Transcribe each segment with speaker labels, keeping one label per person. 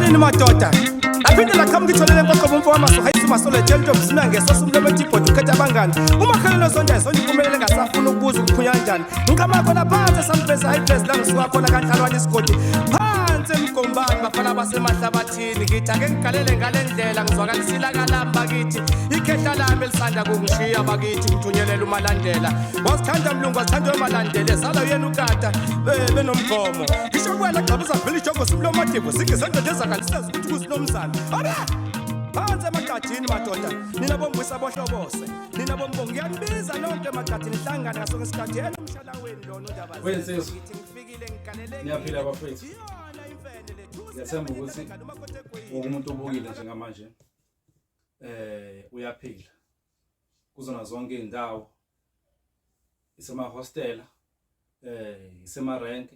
Speaker 1: Kunjani madoda? Aphinde la khamba ngitholele ngoqobo umfowami masohayisi masole tshento bisina ngesosumlo betipoti ukhetha abangani. Uma khalelo sonja sonke kumele ngasafuna ukubuza ukuphunya kanjani. Ngikama khona phansi sampheza highbase la ngisuka khona kanhlalwane isigodi. Phansi emgombani bafana basemahlabathini ngithi ake ngigalele ngalendlela ngizwakalisila kalamba kithi. Ikhehla lami elisanda kungishiya bakithi ngithunyelele umalandela. Wasithanda mlungu wasithanda umalandela sala yena ukata benomgomo. Ngisho kwela gcabuza vele ijongo simlo madivo singesenzo nje zakaliseza ukuthi kusinomsana. Aba! Phansi emagadini madoda, nina bombuyisa bohlobose. Nina bombongo ngiyanibiza nonke emagadini hlangana ngaso ngesikhathi yena umshala wenu lona undaba
Speaker 2: Wenzeni
Speaker 1: ngifikile ngigalele.
Speaker 2: Niyaphila bafethu.
Speaker 1: Iyona imfene lethu.
Speaker 2: Ngiyathemba ukuthi umuntu obukile njengamanje uyaphila. Kuzona zonke izindawo. Isema hostela, isema renke,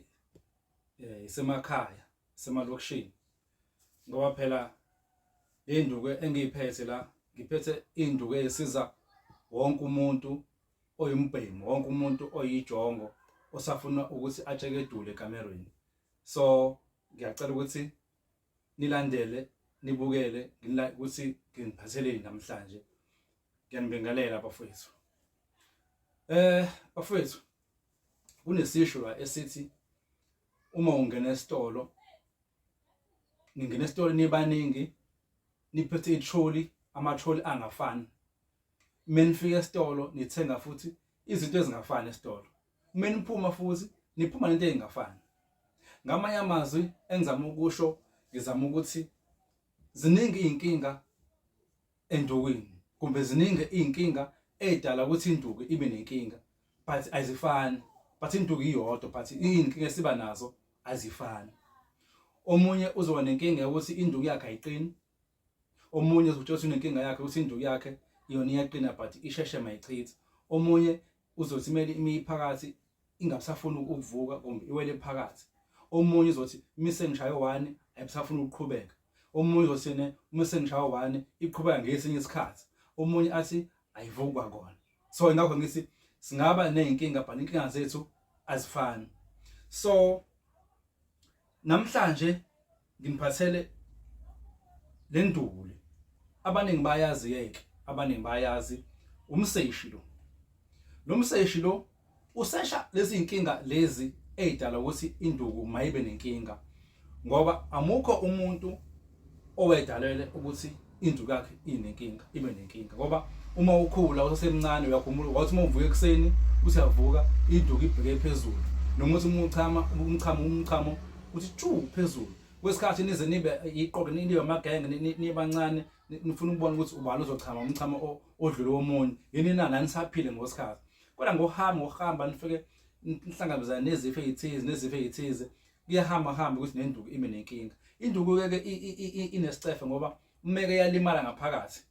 Speaker 2: isemakhaya, isemalokishini. Ngoba phela induku engiyiphethe la, ngiphethe induku esiza wonke umuntu oyimbhemu, wonke umuntu oyijongo osafuna ukuthi atshekedule ekamerweni. So ngiyacela ukuthi nilandele, nibukele, ukuthi nginiphatheleni namhlanje. Ngiyanibingelela bafethu. Bafethu, kunesisho la esithi uma ungena esitolo, ningena esitolo nibaningi, niphethe itroli, amatroli angafani. Menifika esitolo nithenga futhi izinto ezingafani esitolo. Meniphuma futhi niphuma nento ezingafani. Ngamanye amazwi engizama ukusho, ngizama ukuthi ziningi inkinga endukwini, kumbe ziningi inkinga edala ukuthi induku ibe nenkinga, but azifani. But induku iyodwa, but inkinga esiba nazo azifani. Omunye uzoba nenkinga ukuthi induku yakhe ayiqini. Omunye uzothola unenkinga yakhe ukuthi induku yakhe iyona iyaqina but isheshe mayichitha. Omunye uzothi imeli imiphakathi ingabusafuna ukuvuka kumbe iwele phakathi. Omunye uzothi mise ngishaye 1 ayibusafuna ukuqhubeka. Omunye uzothi mise ngishaye 1 iqhubeka ngesinye isikhathi. Omunye athi ayivukwa kona. So ingakho ngithi singaba nezinkinga but inkinga zethu azifani. So namhlanje nginiphathele le nduku le. Abaningi bayazi yeke, abaningi bayazi umseshi lo. Lo mseshi lo usesha lezi inkinga lezi edala ukuthi induku mayibe nenkinga. Ngoba amukho umuntu owedalele ukuthi induku yakhe inenkinga, ibe nenkinga. Ngoba uma ukhula usemncane uyakhumbula ukuthi uma uvuka ekseni usiyavuka induku ibheke phezulu. Noma uthi umchamo uthi chu phezulu. Kwesikhathi nize nibe iqoqo nibe amagenge nibancane nifuna ukubona ukuthi ubani uzochama umchamo odlule womunye. Yini nani saphile ngosikhathi. Kodwa ngohamba nifike nihlangabezana nezifo ezithize kuyahamba ukuthi nenduku ibe nenkinga. Induku ke inesicefe ngoba umeke yalimala ngaphakathi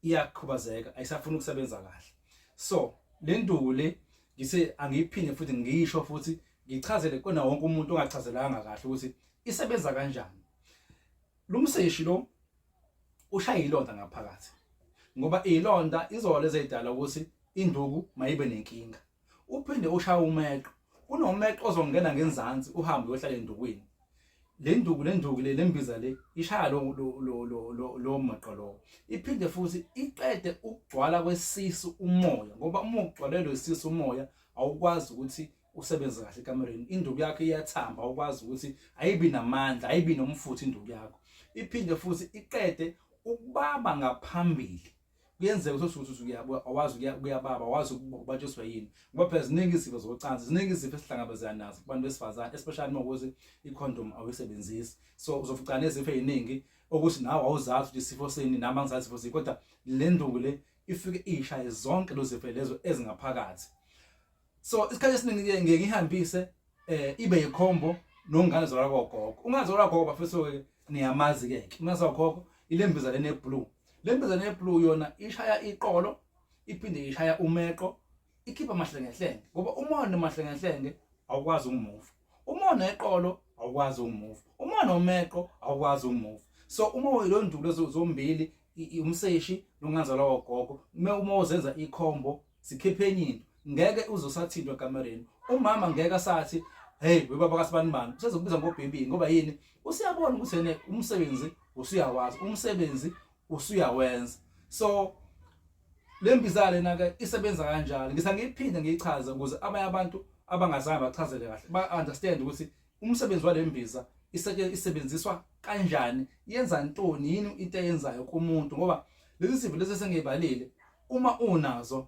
Speaker 2: iyakhubazeka ayisafuna ukusebenza kahle. So le nduku le ngise angiyiphinde futhi ngisho futhi ngichazele kona wonke umuntu ongachazelanga kahle ukuthi isebenza kanjani. Lo mseshi lo ushaya ilonda ngaphakathi ngoba ilonda izoleza idala ukuthi induku mayibe nenkinga. Uphinde ushaya umeqo, kunomeqo ozongena ngenzansi uhambe uyohlala endukwini. Le nduku le lembiza le ishaya lo meqo lo. Iphinde futhi iqede ukugcwala kwesisu umoya ngoba uma ugcwalelwe isisu umoya awukwazi ukuthi usebenze kahle ekamereni. Induku yakhe iyathamba, awukwazi ukuthi ayibi namandla, ayibi nomfutho induku yakho. Iphinde futhi iqede ukubaba ngaphambili. Kuyenzeka ukuthi uyabuya awazi ukuyababa, awazi ukubatshiswa yini. Ngoba phela ziningi izifo zocansi, ziningi izifo esihlangabezana nazo kubantu besifazane, especially uma ukuthi icondom awuyisebenzisi. So uzoficana nezifo eziningi ukuthi nawe awuzazi ukuthi isifo seni nami angizazi isifo seni, kodwa le nduku le ifike ishaye zonke lezi zifo lezo ezingaphakathi. So isikhathi esiningi ngeke ngihambise ibe yikhombo nongane zolala kogogo. Ungazolala gogo bafethu niyamazi ke. Ungazolala gogo ilembiza le blue. Lembiza le blue yona ishaya iqolo, iphinde ishaya umeqo, ikhipha amahlengehlenge. Ngoba umona amahlengehlenge awukwazi ukumuva. Umona eqolo awukwazi ukumuva. Umona umeqo awukwazi ukumuva. So uma uyilo nduku zombili umseshi nongazolala gogo, uma uzenza ikhombo sikhiphe enyinto. Ngeke uzosathindwa ekamereni. Umama ngeke asathi hey webaba kaSibanibani usezokubiza ngobhebini ngoba yini usiyabona ukuthi ene umsebenzi usuyawazi, umsebenzi usuyawenza. So lembiza lena ke isebenza kanjalo. Ngisangiphinde ngiyichaze ukuze abanye abantu abangazange bachazele kahle ba understand ukuthi umsebenzi walembiza isebenziswa kanjani, yenza ntoni, yini into eyenzayo kumuntu, ngoba lezi sifo lezi sengibalile uma unazo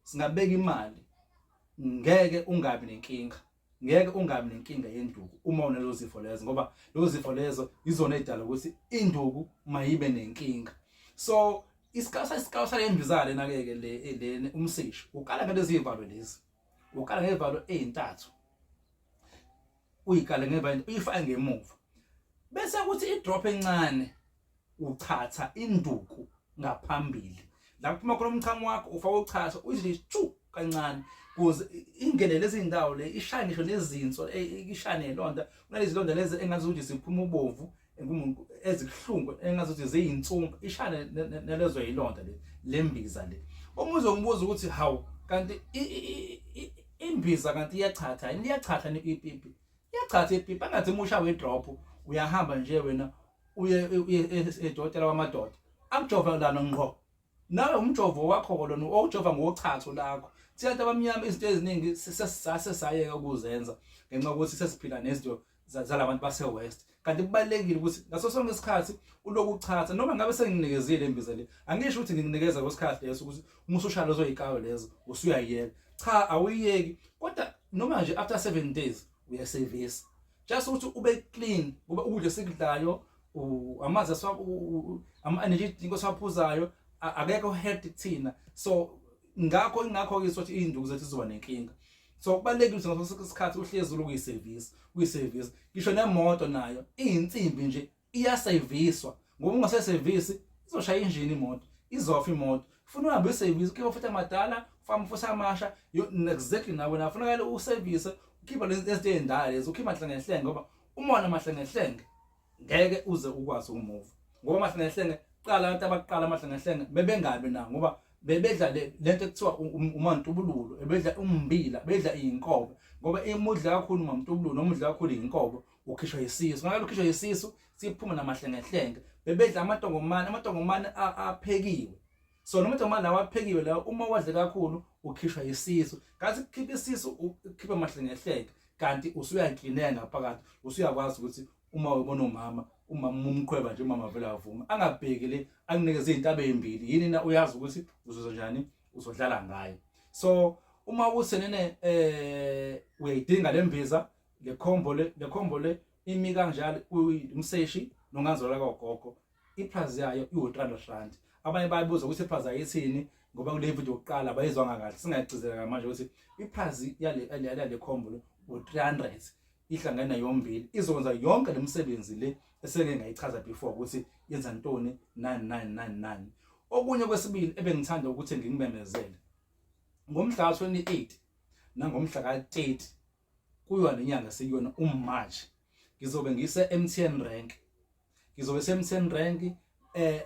Speaker 2: singabeka imali ngeke ungabi nenkinga, ngeke ungabi nenkinga yenduku uma unalezo zifo lezo, ngoba lezo zifo lezo izona edala ukuthi induku mayibe nenkinga. So isikawusa lembiza lena ke le umsisho ukala ngalezi ivalo lezi, ukala ngevalo ezintathu, uyikala ngevalo uyifaka ngemuva bese ukuthi idrop encane uchatha induku ngaphambili la kuphuma khona umchamo wakho ufaka uchatha uyithi chu kancane kuze ingene lezi indawo le ishaya ngisho nezinso ishane nelonda, kunalezi londa lezi engazuthi siphuma ubovu ngumuntu ezikuhlungu engazuthi ziyinsumpa ishane nelezo yilonda lembiza le. Umuzo ngibuza ukuthi hawu kanti imbiza kanti iyachatha yini, iyachatha ipipi, iyachatha ipipi angathi umusha wedrop uyahamba nje wena uye edokotela wamadoda akujova lana ngqo nawe umjovo wakho lona ojova ngochatho lakho. Thiyathi abamnyama izinto eziningi sesayeka ukuzenza ngenxa ukuthi sesiphila nezinto zalabantu base West, kanti kubalekile ukuthi ngaso sonke isikhathi uloku uchatha noma ngabe senginikezile imbiza le, angisho ukuthi nginikeza kwesikhathi leso ukuthi umusushalo zoyikayo lezo usuyayeka, cha awuyeki, kodwa noma nje after 7 days uyaservice just ukuthi ube clean, ngoba ukudla sikudlayo amazi ama-energy drink osaphuzayo akekho healthy thina. So ingakho ke sothi induku zethu zizoba nenkinga. So kubalekile ukuthi ngaso isikhathi uhlezi ukuyiservice ngisho nemoto nayo iyinsimbi nje iyaserviswa, ngoba ungaseservice izoshaya injini imoto, izofa imoto, ufuna uhambe uservice ukhipha futhi amadala ufama futhi amasha exactly nawe nafunakala uservice ukhipha lezi zinto ezindala lezi ukhipha mahlengehlenge, ngoba umona mahlengehlenge ngeke uze ukwazi ukumove, ngoba mahlengehlenge qala abantu abaqala mahlengehlenge bebengabe na, ngoba bebedla lento ekuthiwa umantubululo, ebedla umbila, bedla inkobe, ngoba emudla kakhulu umantubululo noma udla kakhulu inkobe ukhishwa yisisu, ngakho ukhishwa yisisu siphuma namahlengehlenge. Bebedla amantongomane aphekiwe, so noma amantongomane lawa aphekiwe lawo uma wadle kakhulu ukhishwa yisisu, kanti ukukhipha isisu ukhipha amahlengehlenge, kanti usuyaklineka ngaphakathi, usuyakwazi ukuthi uma ubona umama umkhweba nje umama vele avuma angabheki le akunikeza izinto ezimbili, yini na uyazi ukuthi uzoza njani uzodlala ngayo. So uma usenene uyayidinga lembiza le combo le imi kanjalo umseshi nonganzola kogogo, iprice yayo i-300 rand. Abanye bayibuza ukuthi iprice ayithini ngoba kule video yokuqala bayizwanga kahle, singayicizela manje ukuthi iprice yale combo le u300 ihlangana yombili izokwenza yonke lemisebenzi le eseke ngayichaza before ukuthi yenza ntoni 9999. Okunye kwesibili ebengithanda ukuthi ngikubemezele, ngomhla ka28 nangomhla ka30 kuyiwa lenyanga seyiyona uMarch ngizobe ngise MTN rank, ngizobe se-MTN rank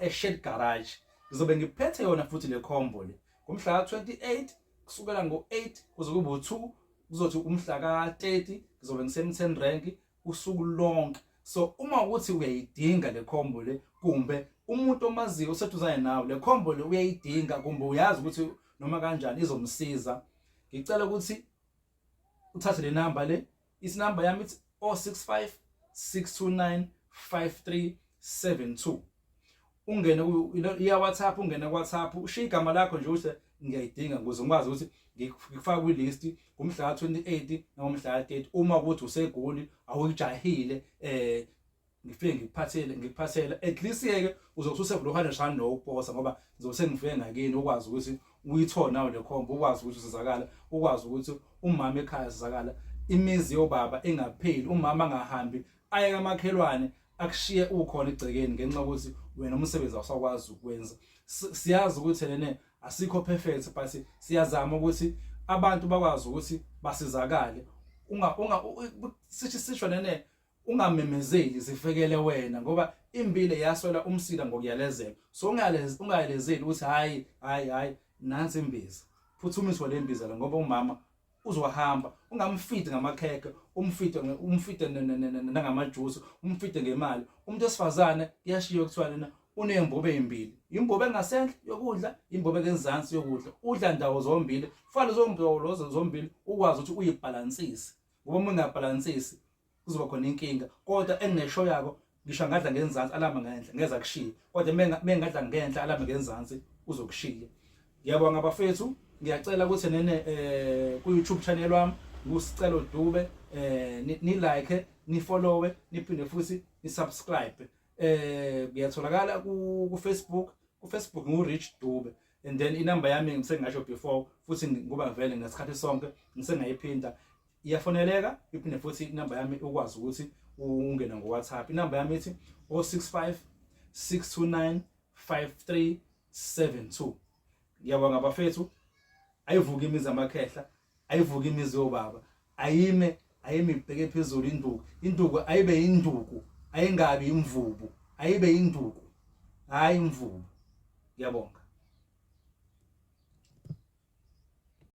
Speaker 2: e-Shed Garage, ngizobe ngiphethe yona futhi le combo le ngomhla ka28 kusukela ngo8 kuze kube u2 kuzothi umhla ka30 ngizobe ngise-MTN rank usuku lonke. So uma ukuthi uyayidinga le combo le, kumbe umuntu omaziyo oseduzane nawe le combo le uyayidinga, kumbe uyazi ukuthi noma kanjani izomsiza, ngicela ukuthi uthathe le number le, isinamba yami ithi 065 629 5372. Ungene iya WhatsApp, ungene WhatsApp ushiya igama lakho nje ukuthi ngiyayidinga ukuze ngikwazi ukuthi ngikufaka kwilist ngomhla ka28 nangomhla ka30. Uma ukuthi usegoli awujahile ngifike ngikuphathela at least ke uzokususa ku100 rand nokuposa, ngoba ngizobe ngifike ngakini ukwazi ukuthi uyithola nawe le combo, ukwazi ukuthi usizakala, ukwazi ukuthi umama ekhaya usizakala, imizi yobaba engapheli, umama angahambi aye kamakhelwane akushiye ukhona egcekeni ngenxa ukuthi wena umsebenzi awusakwazi ukwenza. Siyazi ukuthi lene asikho perfect, but siyazama ukuthi abantu bakwazi ukuthi basizakale. Sisho nene ungamemezeli zifekele wena, ngoba imbile yaswela umsila ngokuyalezela. So ungayalezeli ukuthi hayi nansi imbiza, phuthumiswa le mbiza la, ngoba umama uzohamba ungamfidi ngamakheke umfide nangamajuice umfide ngemali. Umuntu wesifazane kuyashiya kuthiwa lena unembobo ezimbili, imbobo engasendle yokudla, imbobo engezansi yokudla, udla ndawo zombili. Kufanele zombobo zombili ukwazi ukuthi uyibalansise, ngoba uma ungabalansisi kuzoba khona inkinga. Kodwa enginesho yako ngisho ngadla ngenzansi alama ngenhla ngeza kushiya, kodwa mengadla ngenhla alama ngenzansi uzokushiya. Ngiyabonga bafethu, ngiyacela ukuthi ku YouTube channel wami ngusicelo Dube ni like ni follow niphinde futhi ni subscribe. Ngiyatholakala ku Facebook ngu-Rich Dube, and then inamba yami ngisengasho before futhi ngoba vele ngesikhathi sonke ngisengayiphinda iyafoneleka, iphinde futhi inamba yami ukwazi ukuthi ungena ngo WhatsApp. Inamba yami ithi 065 629 5372. Ngiyabonga bafethu, ayivuka imizi amakhehla, ayivuka imizi yobaba, ayime ibheke phezulu induku ayibe induku, ayingabi imvubu, ayibe induku hayi imvubu. Ngiyabonga.